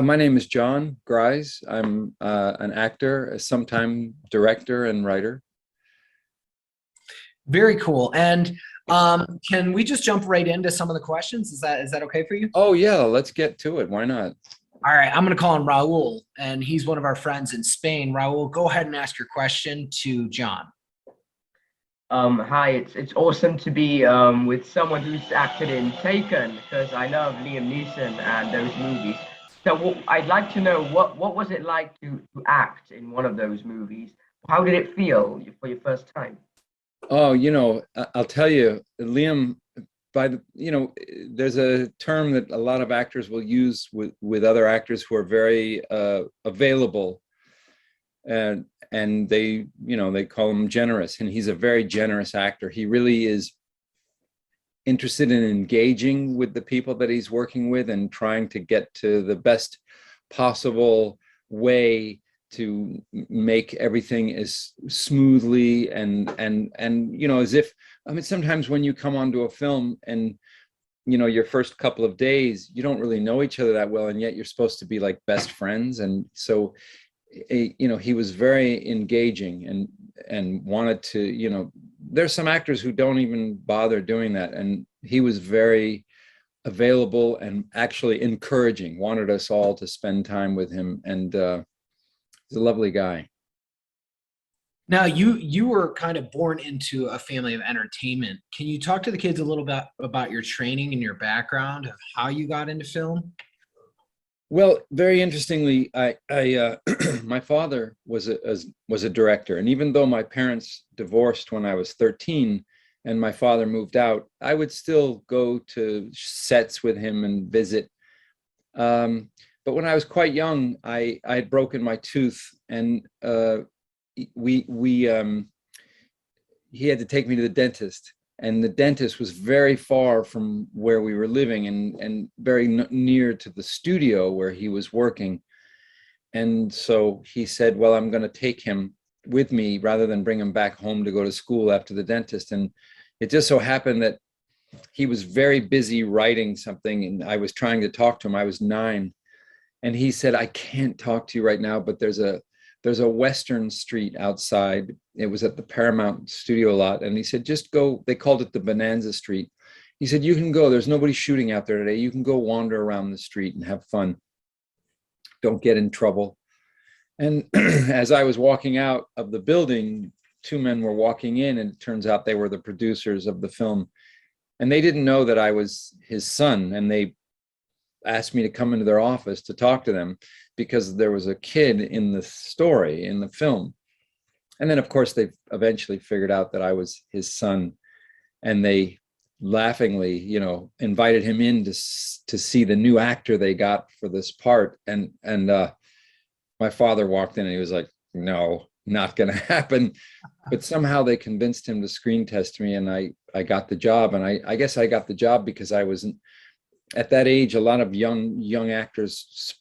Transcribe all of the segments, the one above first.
My name is John Gries. I'm an actor, a sometime director and writer. Very cool. And can we just jump right into some of the questions? Is that okay for you? Oh yeah, let's get to it. Why not? All right, I'm going to call him Raul, and he's one of our friends in Spain. Raul, go ahead and ask your question to John. Hi, it's awesome to be with someone who's acted in Taken, because I love Liam Neeson and those movies. So I'd like to know what was it like to act in one of those movies? How did it feel for your first time? Oh, I'll tell you, Liam, there's a term that a lot of actors will use with other actors who are very available, and they call him generous, and he's a very generous actor. He really is interested in engaging with the people that he's working with and trying to get to the best possible way to make everything as smoothly and as if, sometimes when you come onto a film and your first couple of days, you don't really know each other that well, and yet you're supposed to be like best friends. And so he was very engaging and wanted to, there's some actors who don't even bother doing that, and he was very available and actually encouraging, wanted us all to spend time with him, and he's a lovely guy. Now, you were kind of born into a family of entertainment. Can you talk to the kids a little bit about your training and your background of how you got into film? Well, very interestingly, I my father was a director, and even though my parents divorced when I was 13 and my father moved out, I would still go to sets with him and visit. But when I was quite young, I had broken my tooth, and he had to take me to the dentist. And the dentist was very far from where we were living, and very near to the studio where he was working. And so he said, well, I'm going to take him with me rather than bring him back home to go to school after the dentist. And it just so happened that he was very busy writing something, and I was trying to talk to him. I was 9. And he said, I can't talk to you right now, but there's a Western street outside. It was at the Paramount studio lot. And he said, just go. They called it the Bonanza Street. He said, you can go. There's nobody shooting out there today. You can go wander around the street and have fun. Don't get in trouble. And as I was walking out of the building, 2 men were walking in, and it turns out they were the producers of the film. And they didn't know that I was his son. And they asked me to come into their office to talk to them because there was a kid in the story, in the film. And then, of course, they eventually figured out that I was his son, and they laughingly, invited him in to see the new actor they got for this part. And my father walked in and he was like, no, not going to happen. But somehow they convinced him to screen test me, and I got the job. And I guess I got the job because I wasn't, at that age, a lot of young actors,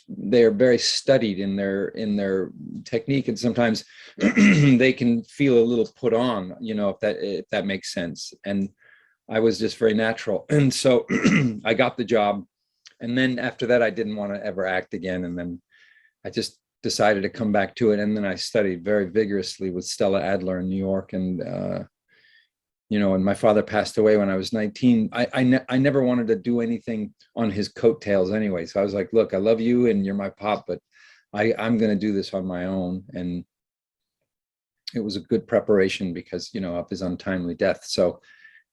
they're very studied in their technique, and sometimes they can feel a little put on, if that makes sense. And I was just very natural, and so I got the job. And then after that, I didn't want to ever act again, and then I just decided to come back to it. And then I studied very vigorously with Stella Adler in New York, and and my father passed away when I was 19. I never wanted to do anything on his coattails anyway. So I was like, look, I love you and you're my pop, but I'm going to do this on my own. And it was a good preparation because, of his untimely death. So,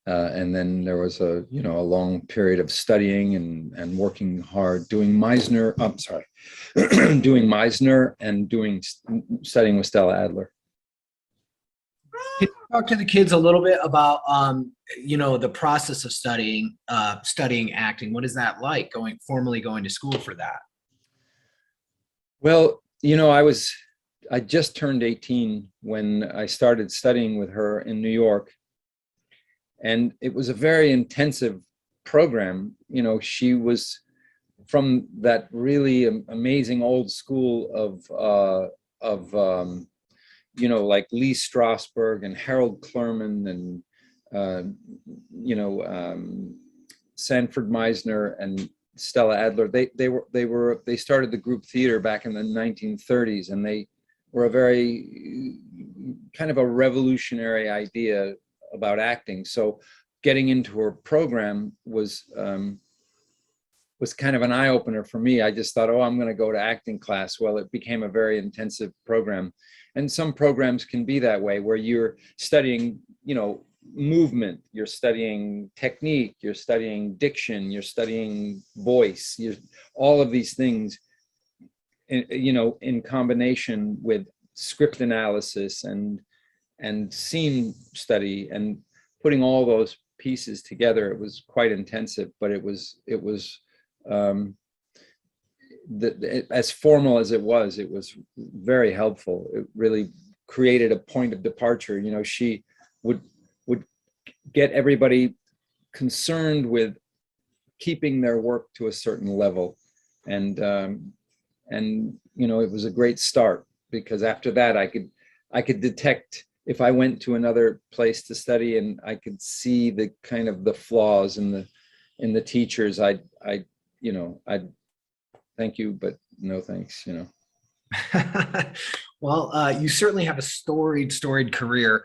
and then there was a long period of studying and working hard, doing Meisner. I'm sorry, doing Meisner and studying with Stella Adler. Can you talk to the kids a little bit about, the process of studying acting? What is that like, formally going to school for that? Well, I just turned 18 when I started studying with her in New York. And it was a very intensive program. She was from that really amazing old school of like Lee Strasberg and Harold Clurman and Sanford Meisner and Stella Adler. They started the group theater back in the 1930s, and they were a very kind of a revolutionary idea about acting. So getting into her program was kind of an eye opener for me. I just thought, oh, I'm going to go to acting class. Well, it became a very intensive program. And some programs can be that way, where you're studying, movement, you're studying technique, you're studying diction, you're studying voice, all of these things, in combination with script analysis and scene study, and putting all those pieces together. It was quite intensive, but it was as formal as it was very helpful. It really created a point of departure. She would get everybody concerned with keeping their work to a certain level, and it was a great start, because after that I could detect if I went to another place to study and I could see the kind of the flaws in the teachers. I'd thank you, but no thanks. Well, you certainly have a storied career.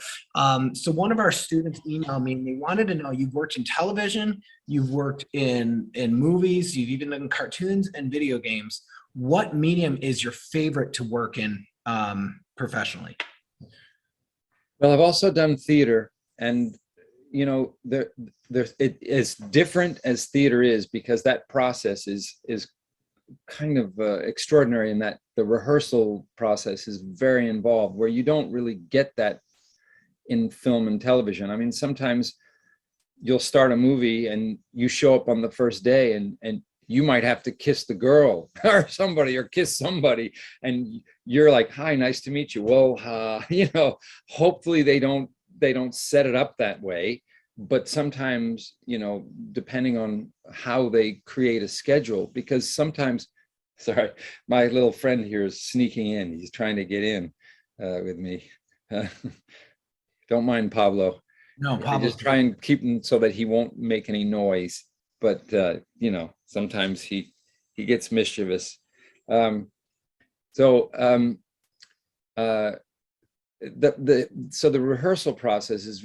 So one of our students emailed me and they wanted to know, you've worked in television, you've worked in movies, you've even done cartoons and video games. What medium is your favorite to work in professionally? Well, I've also done theater, and it is different as theater is, because that process is kind of extraordinary, in that the rehearsal process is very involved, where you don't really get that in film and television. I mean, sometimes you'll start a movie and you show up on the first day and you might have to kiss the girl or kiss somebody, and you're like, hi, nice to meet you. Well, hopefully they don't set it up that way. But sometimes, depending on how they create a schedule, because sometimes, sorry, my little friend here is sneaking in. He's trying to get in with me. Don't mind Pablo. No, I Pablo. just try and keep him so that he won't make any noise. But sometimes he gets mischievous. So the rehearsal process is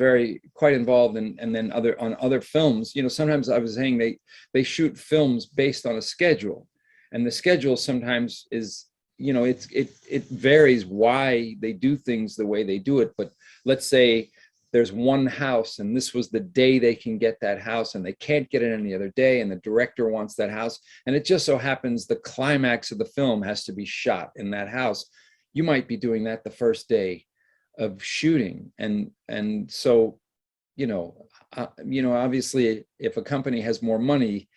quite involved, and then on other films, sometimes I was saying they shoot films based on a schedule, and the schedule sometimes is, it varies why they do things the way they do it. But let's say there's one house and this was the day they can get that house, and they can't get it any other day, and the director wants that house, and it just so happens the climax of the film has to be shot in that house. You might be doing that the first day of shooting, and so obviously if a company has more money,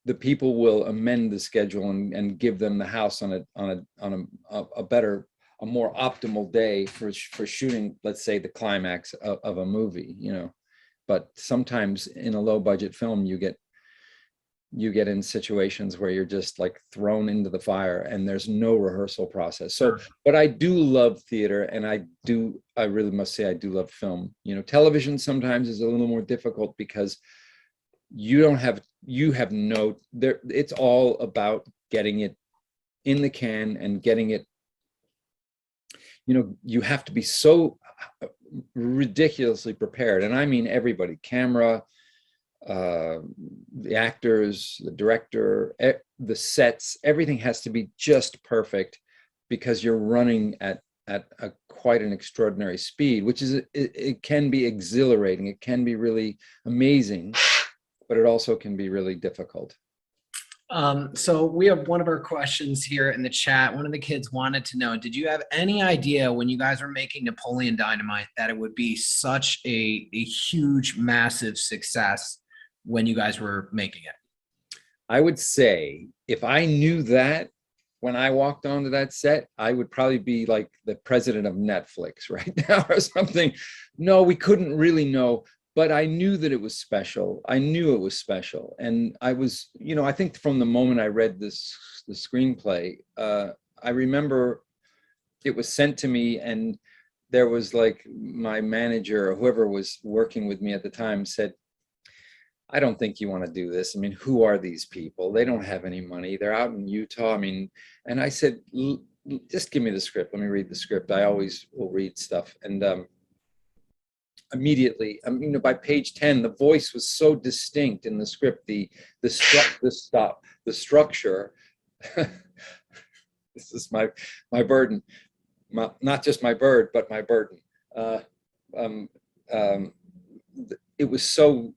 the people will amend the schedule and give them the house on a better, a more optimal day for shooting, let's say, the climax of a movie. But sometimes in a low budget film you get in situations where you're just like thrown into the fire and there's no rehearsal process. So, but I do love theater, and I really must say I do love film. Television sometimes is a little more difficult because it's all about getting it in the can and getting it, you have to be so ridiculously prepared. And I mean everybody, camera, the actors, the director, the sets, everything has to be just perfect, because you're running at at quite an extraordinary speed, which is, it can be exhilarating. It can be really amazing, but it also can be really difficult. So we have one of our questions here in the chat. One of the kids wanted to know, did you have any idea when you guys were making Napoleon Dynamite that it would be such a huge, massive success when you guys were making it? I would say if I knew that when I walked onto that set, I would probably be like the president of Netflix right now or something. No, we couldn't really know, but I knew that it was special. I knew it was special. And I was, I think from the moment I read the screenplay, I remember it was sent to me, and there was like my manager or whoever was working with me at the time said, I don't think you want to do this. I mean, who are these people? They don't have any money. They're out in Utah. I mean, and I said, just give me the script. Let me read the script. I always will read stuff. And immediately, by page 10, the voice was so distinct in the script. The structure. This is my burden. Not just my bird, but my burden. It was so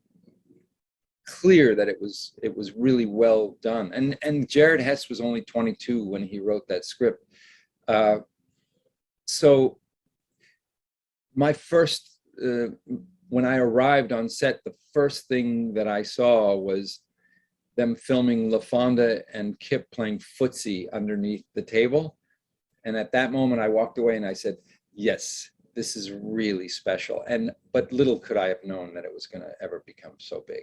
clear that it was really well done. And Jared Hess was only 22 when he wrote that script. So my first, when I arrived on set, the first thing that I saw was them filming LaFonda and Kip playing footsie underneath the table. And at that moment I walked away and I said, yes, this is really special. But little could I have known that it was going to ever become so big.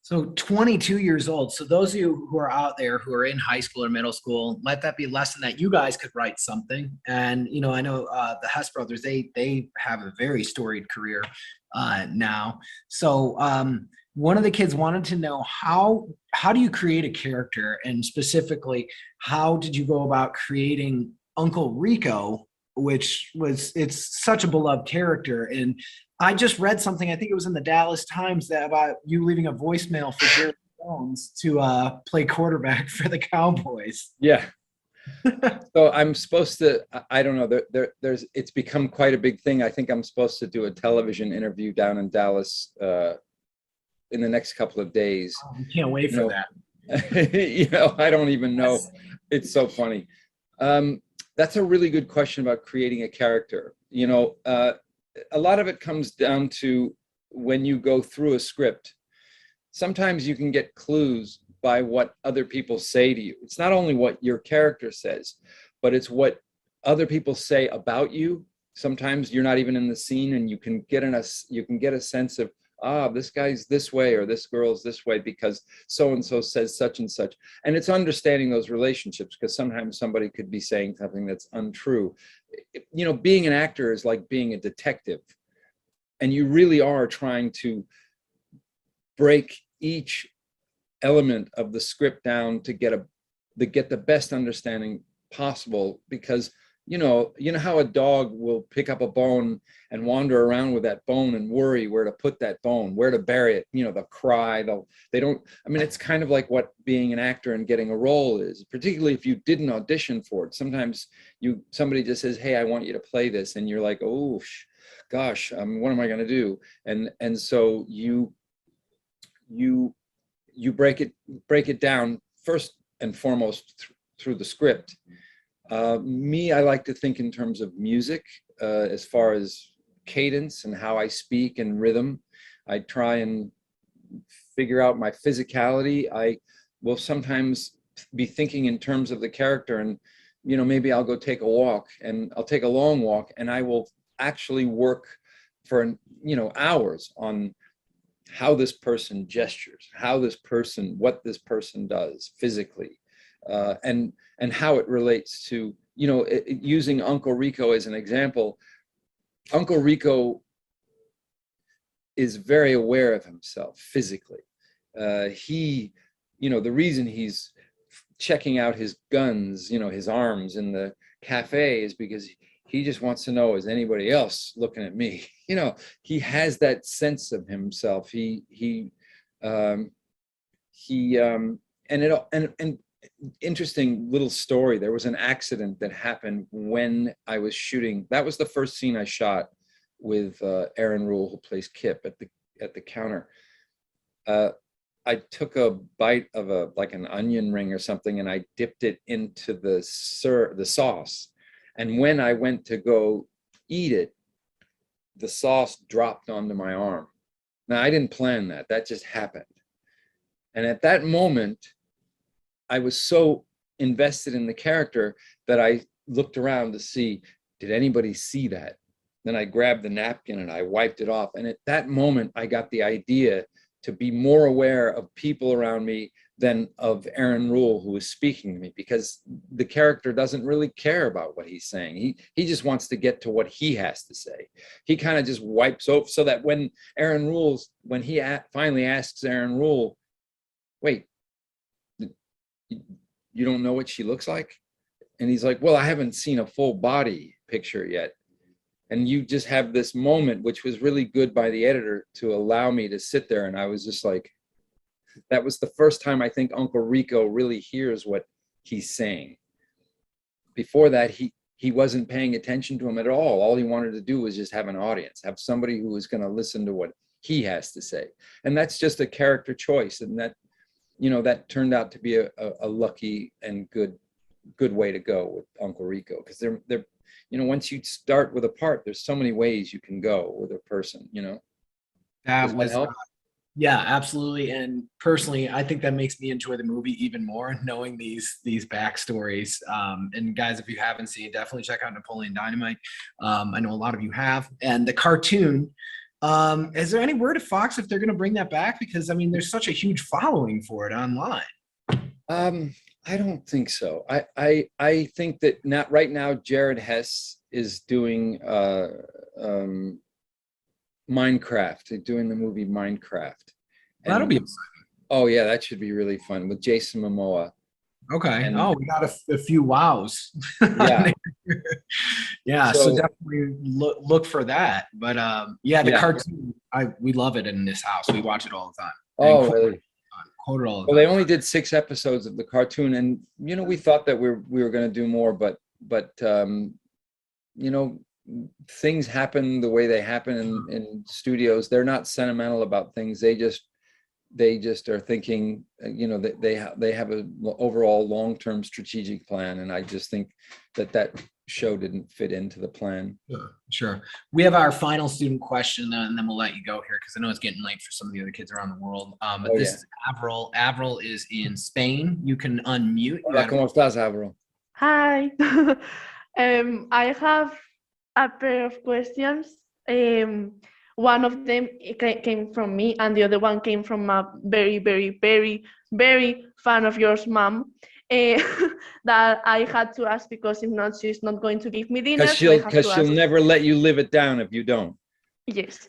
So 22 years old. So those of you who are out there who are in high school or middle school, let that be a lesson that you guys could write something. And, I know the Hess brothers, they have a very storied career now. So one of the kids wanted to know, how do you create a character? And specifically, how did you go about creating Uncle Rico, it's such a beloved character? And I just read something, I think it was in the Dallas Times, that about you leaving a voicemail for Jerry Jones to play quarterback for the Cowboys. Yeah. So I'm supposed to, I don't know, it's become quite a big thing. I think I'm supposed to do a television interview down in Dallas in the next couple of days. Oh, I can't wait for that. I don't even know. It's so funny. That's a really good question about creating a character. A lot of it comes down to when you go through a script. Sometimes you can get clues by what other people say to you. It's not only what your character says, but it's what other people say about you. Sometimes you're not even in the scene, and you can get a sense of, this guy's this way or this girl's this way because so-and-so says such and such. And it's understanding those relationships, because sometimes somebody could be saying something that's untrue. Being an actor is like being a detective, and you really are trying to break each element of the script down to get the best understanding possible. Because you know how a dog will pick up a bone and wander around with that bone and worry where to put that bone, where to bury it. They'll cry. It's kind of like what being an actor and getting a role is, particularly if you didn't audition for it. Sometimes somebody just says, hey, I want you to play this. And you're like, oh, gosh, what am I going to do? And so you break it down first and foremost through the script. I like to think in terms of music, as far as cadence and how I speak and rhythm. I try and figure out my physicality. I will sometimes be thinking in terms of the character, and maybe I'll go take a walk, and I'll take a long walk, and I will actually work for hours on how this person gestures, what this person does physically, and how it relates to, using Uncle Rico as an example. Uncle Rico is very aware of himself physically. The reason he's checking out his guns, his arms in the cafe, is because he just wants to know, is anybody else looking at me? He has that sense of himself. And interesting little story. There was an accident that happened when I was shooting. That was the first scene I shot with Aaron Rule, who plays Kip at the counter. I took a bite of like an onion ring or something, and I dipped it into the sauce. And when I went to go eat it, the sauce dropped onto my arm. Now, I didn't plan that. That just happened. And at that moment, I was so invested in the character that I looked around to see, did anybody see that? Then I grabbed the napkin and I wiped it off. And at that moment, I got the idea to be more aware of people around me than of Aaron Rule, who was speaking to me, because the character doesn't really care about what he's saying. He just wants to get to what he has to say. He kind of just wipes over, so that when he finally asks Aaron Rule, wait, you don't know what she looks like? And he's like, well, I haven't seen a full body picture yet. And you just have this moment, which was really good by the editor to allow me to sit there. And I was just like, that was the first time I think Uncle Rico really hears what he's saying. Before that, he wasn't paying attention to him at all. All he wanted to do was just have an audience, have somebody who was going to listen to what he has to say. And that's just a character choice. And that, that turned out to be a lucky and good way to go with Uncle Rico, because they're once you start with a part, there's so many ways you can go with a person. That was help? Yeah, absolutely. And personally, I think that makes me enjoy the movie even more, knowing these backstories. And guys, if you haven't seen it, definitely check out Napoleon Dynamite. I know a lot of you have. And the cartoon, is there any word of Fox if they're going to bring that back? Because I mean, there's such a huge following for it online. I don't think so. I think that right now Jared Hess is doing Minecraft, doing the movie Minecraft. That'll be oh yeah, that should be really fun with Jason Momoa. okay. And, we got a few wows. Yeah. Yeah, so definitely look for that. But the cartoon, we love it in this house. We watch it all the time. Oh, really? Quote it all the time. Well, they only did 6 episodes of the cartoon, and we thought that we were going to do more, but things happen the way they happen in studios. They're not sentimental about things. They just are thinking, they have an overall long-term strategic plan, and I just think that show didn't fit into the plan. Sure. We have our final student question, and then we'll let you go here because I know it's getting late for some of the other kids around the world. But this is Avril. Avril is in Spain. You can unmute. Hola, ¿cómo estás, Avril? Hi. I have a pair of questions. One of them came from me, and the other one came from a very, very, very, very fan of yours, Mom. That I had to ask because if not, she's not going to give me dinner. Because she'll never let you live it down if you don't. Yes.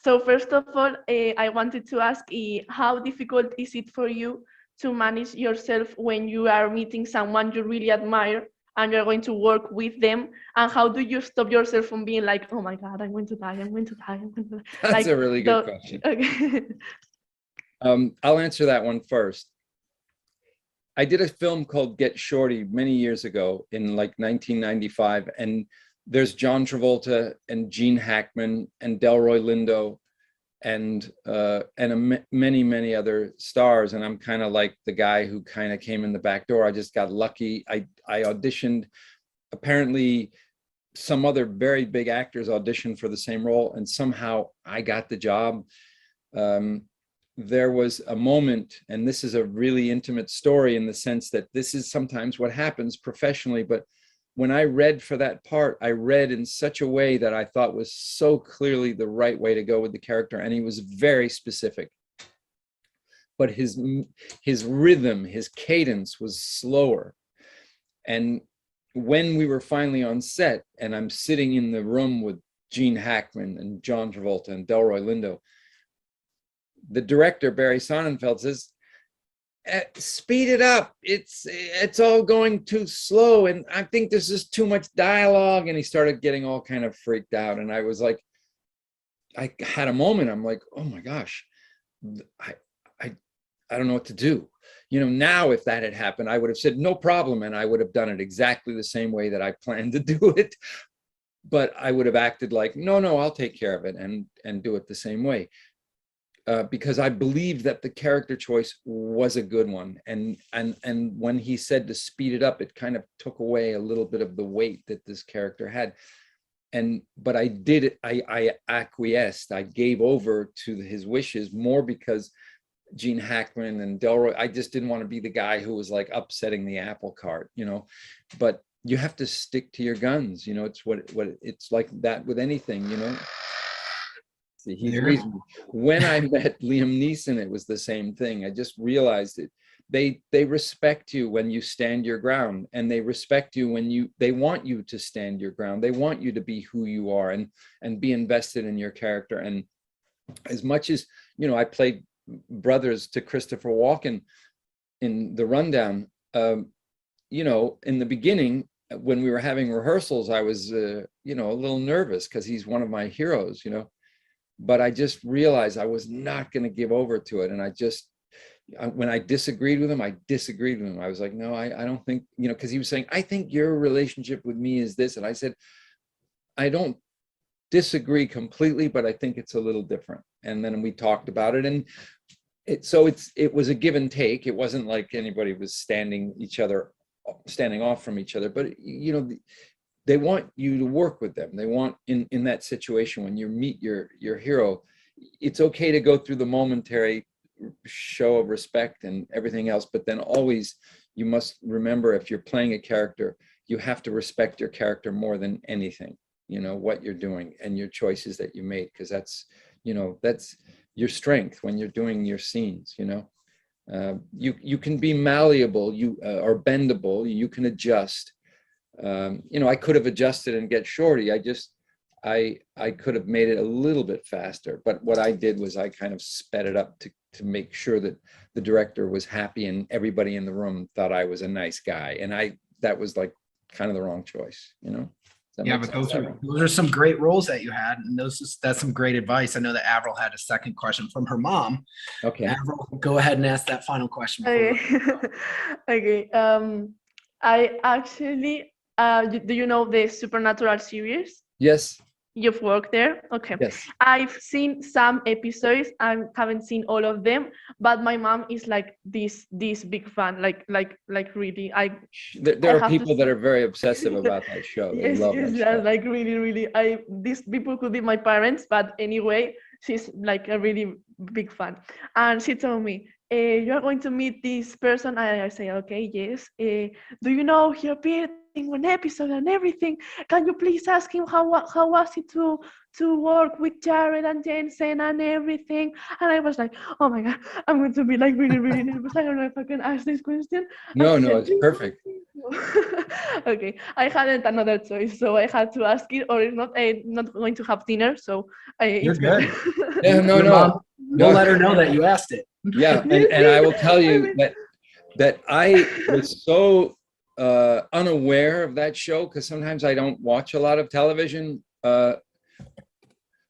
So first of all, I wanted to ask, how difficult is it for you to manage yourself when you are meeting someone you really admire and you're going to work with them? And how do you stop yourself from being like, oh my God, I'm going to die, I'm going to die, I'm going to die? That's a really good question. Okay. I'll answer that one first. I did a film called Get Shorty many years ago in like 1995, and there's John Travolta and Gene Hackman and Delroy Lindo and many other stars, and I'm kind of like the guy who kind of came in the back door. I just got lucky. I auditioned. Apparently some other very big actors auditioned for the same role, and somehow I got the job. There was a moment, and this is a really intimate story in the sense that this is sometimes what happens professionally, but when I read for that part, I read in such a way that I thought was so clearly the right way to go with the character, and he was very specific. But his rhythm, his cadence was slower. And when we were finally on set, and I'm sitting in the room with Gene Hackman and John Travolta and Delroy Lindo, the director, Barry Sonnenfeld, says, speed it up. It's all going too slow. And I think this is too much dialogue. And he started getting all kind of freaked out. And I was like, I had a moment. I'm like, oh my gosh, I don't know what to do. You know, now if that had happened, I would have said, no problem. And I would have done it exactly the same way that I planned to do it. But I would have acted like, no, no, I'll take care of it and do it the same way. Because I believed that the character choice was a good one. And when he said to speed it up, it kind of took away a little bit of the weight that this character had. But I did it, I acquiesced, I gave over to his wishes more because Gene Hackman and Delroy, I just didn't want to be the guy who was like upsetting the apple cart, you know. But you have to stick to your guns, you know. It's what it's like that with anything, you know. See, he's reason. When I met Liam Neeson, it was the same thing. I just realized it. They respect you when you stand your ground, and they respect you when they want you to stand your ground. They want you to be who you are and be invested in your character. And as much as, you know, I played brothers to Christopher Walken in The Rundown, you know, in the beginning, when we were having rehearsals, I was, you know, a little nervous because he's one of my heroes, you know, but I just realized I was not going to give over to it. And when I disagreed with him, I disagreed with him. I was like, no, I don't think, you know, because he was saying, I think your relationship with me is this. And I said, I don't disagree completely, but I think it's a little different. And then we talked about it, and it was a give and take. It wasn't like anybody was standing off from each other, but you know, they want you to work with them. They want in that situation, when you meet your hero, it's okay to go through the momentary show of respect and everything else, but then always you must remember, if you're playing a character, you have to respect your character more than anything, you know, what you're doing and your choices that you made, because that's, you know, that's your strength when you're doing your scenes, you know. You can be malleable, or bendable, you can adjust. You know, I could have adjusted and get Shorty. I could have made it a little bit faster, but what I did was I kind of sped it up to make sure that the director was happy and everybody in the room thought I was a nice guy. And that was like kind of the wrong choice, you know? Yeah, but those are some great roles that you had, and that's some great advice. I know that Avril had a second question from her mom. Okay. Avril, go ahead and ask that final question. Okay. Okay. I actually, do you know the Supernatural series? Yes. You've worked there? Okay. Yes. I've seen some episodes. I haven't seen all of them, but my mom is like this big fan, like really. There are people that are very obsessive about that show. They Yes, love yes, that yeah, show. like really. These people could be my parents, but anyway, she's like a really big fan. And she told me, you are going to meet this person. I say, okay, yes. Do you know he appeared in one episode and everything? Can you please ask him how was it to work with Jared and Jensen and everything? And I was like, oh my God, I'm going to be like really nervous. I don't know if I can ask this question. No, And she no, said, it's perfect. okay, I hadn't another choice, so I had to ask it, or if not, I'm not going to have dinner. So You're it's good. Yeah, no, Your no. mom, you'll let her know that you asked it. Yeah, and I will tell you that I was so unaware of that show, because sometimes I don't watch a lot of television.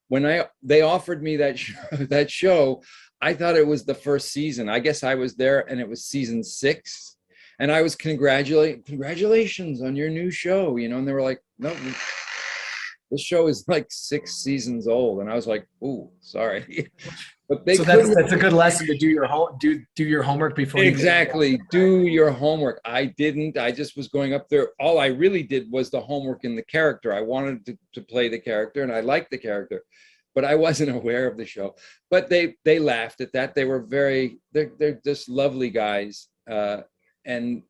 When they offered me that show, I thought it was the first season. I guess I was there and it was season 6, and I was congratulations on your new show, you know. And they were like, no, this show is like 6 seasons old, and I was like, ooh, sorry. But so that's a good lesson to do your homework before you exactly do your homework. I didn't. I just was going up there. All I really did was the homework in the character. I wanted to play the character, and I liked the character, but I wasn't aware of the show. But they laughed at that. They were they're just lovely guys, and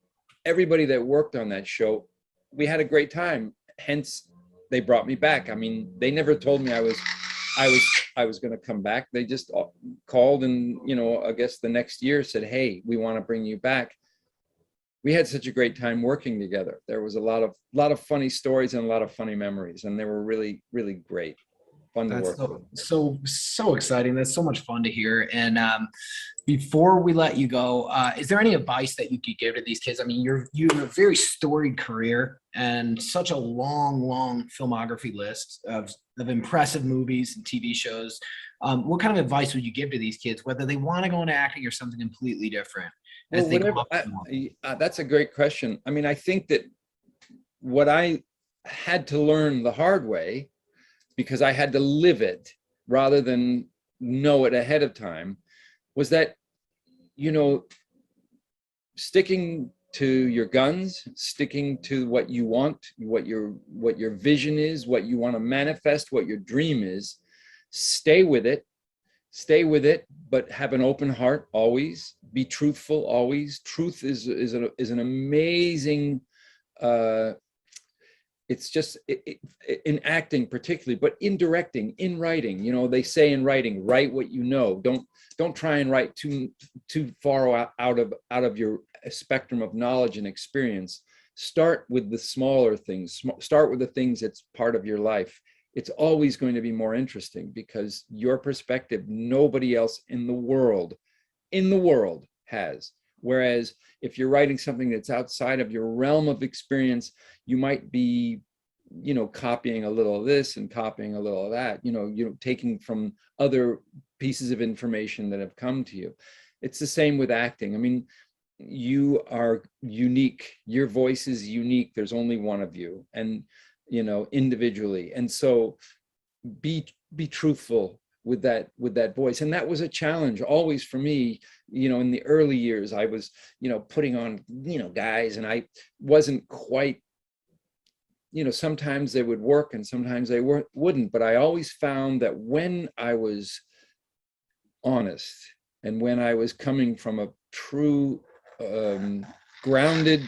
everybody that worked on that show, we had a great time. Hence, they brought me back. I mean, they never told me I was going to come back. They just called, and, you know, I guess the next year said, hey, we want to bring you back. We had such a great time working together. There was a lot of funny stories and a lot of funny memories, and they were really, really great. fun to That's work with. so exciting. That's so much fun to hear. And before we let you go, is there any advice that you could give to these kids? I mean, you have a very storied career and such a long filmography list of impressive movies and TV shows. What kind of advice would you give to these kids, whether they want to go into acting or something completely different? Well, that's a great question. I mean, I think that what I had to learn the hard way, because I had to live it rather than know it ahead of time, was that, you know, sticking to your guns, sticking to what you want, what your vision is, what you want to manifest, what your dream is, stay with it, but have an open heart always, be truthful always. Truth is an amazing, it's just in acting particularly, but in directing, in writing, you know, they say in writing, write what you know. Don't try and write too far out of your spectrum of knowledge and experience. Start with the smaller things. Start with the things that's part of your life. It's always going to be more interesting because your perspective, nobody else in the world has. Whereas if you're writing something that's outside of your realm of experience, you might be, you know, copying a little of this and copying a little of that, you know, taking from other pieces of information that have come to you. It's the same with acting. I mean, you are unique. Your voice is unique. There's only one of you, and, you know, individually. And so be truthful with that voice. And that was a challenge always for me. You know, in the early years, I was, you know, putting on, you know, guys, and I wasn't quite, you know, sometimes they would work and sometimes they wouldn't, but I always found that when I was honest and when I was coming from a true grounded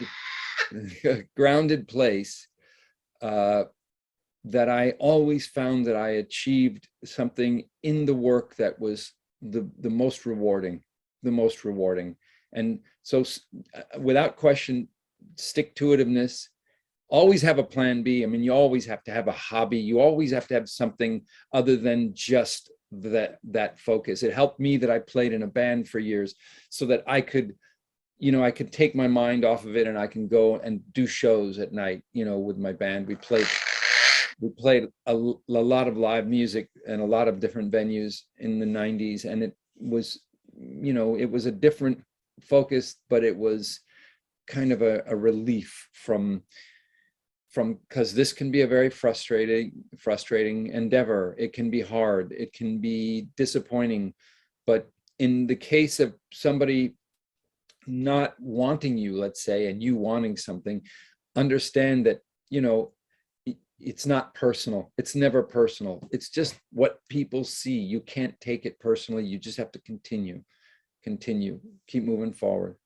place, that I always found that I achieved something in the work that was the most rewarding. And so without question, stick-to-itiveness, always have a plan B. I mean, you always have to have a hobby. You always have to have something other than just that focus. It helped me that I played in a band for years so that I could, you know, I could take my mind off of it and I can go and do shows at night, you know, with my band. We played a lot of live music and a lot of different venues in the 90s. And it was, you know, it was a different focus, but it was kind of a relief from because this can be a very frustrating endeavor. It can be hard. It can be disappointing. But in the case of somebody not wanting you, let's say, and you wanting something, understand that, you know, it's not personal. It's never personal. It's just what people see. You can't take it personally. You just have to continue, keep moving forward.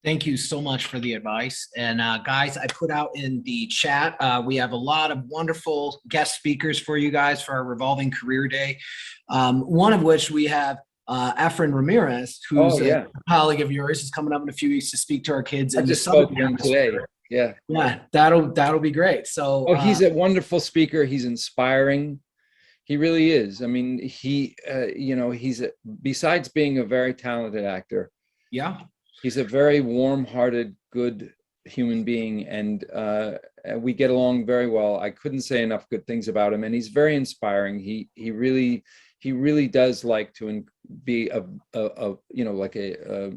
Thank you so much for the advice. And guys, I put out in the chat, we have a lot of wonderful guest speakers for you guys for our Revolving Career Day. One of which we have Efren Ramirez, who's a colleague of yours, is coming up in a few weeks to speak to our kids. I just spoke to him today. Yeah, that'll be great. So he's a wonderful speaker. He's inspiring. He really is. I mean, he, you know, besides being a very talented actor. Yeah. He's a very warm-hearted, good human being, and we get along very well. I couldn't say enough good things about him, and he's very inspiring. He really does like to be a you know, like a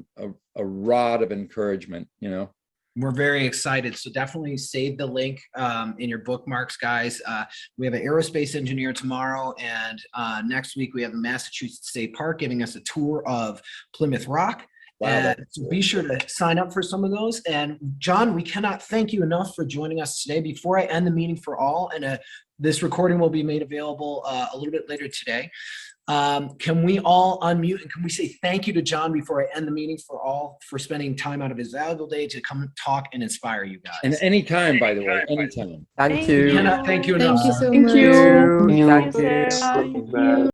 rod of encouragement, you know. We're very excited. So definitely save the link in your bookmarks, guys. We have an aerospace engineer tomorrow, and next week we have the Massachusetts State Park giving us a tour of Plymouth Rock. Wow, so be sure to sign up for some of those. And John, we cannot thank you enough for joining us today. Before I end the meeting for all, and this recording will be made available a little bit later today. Can we all unmute and can we say thank you to John before I end the meeting for all for spending time out of his valuable day to come talk and inspire you guys? And anytime, by the way, anytime. Thank you. Thank you enough. Thank you so Thank much. you. Thank you. Thank you.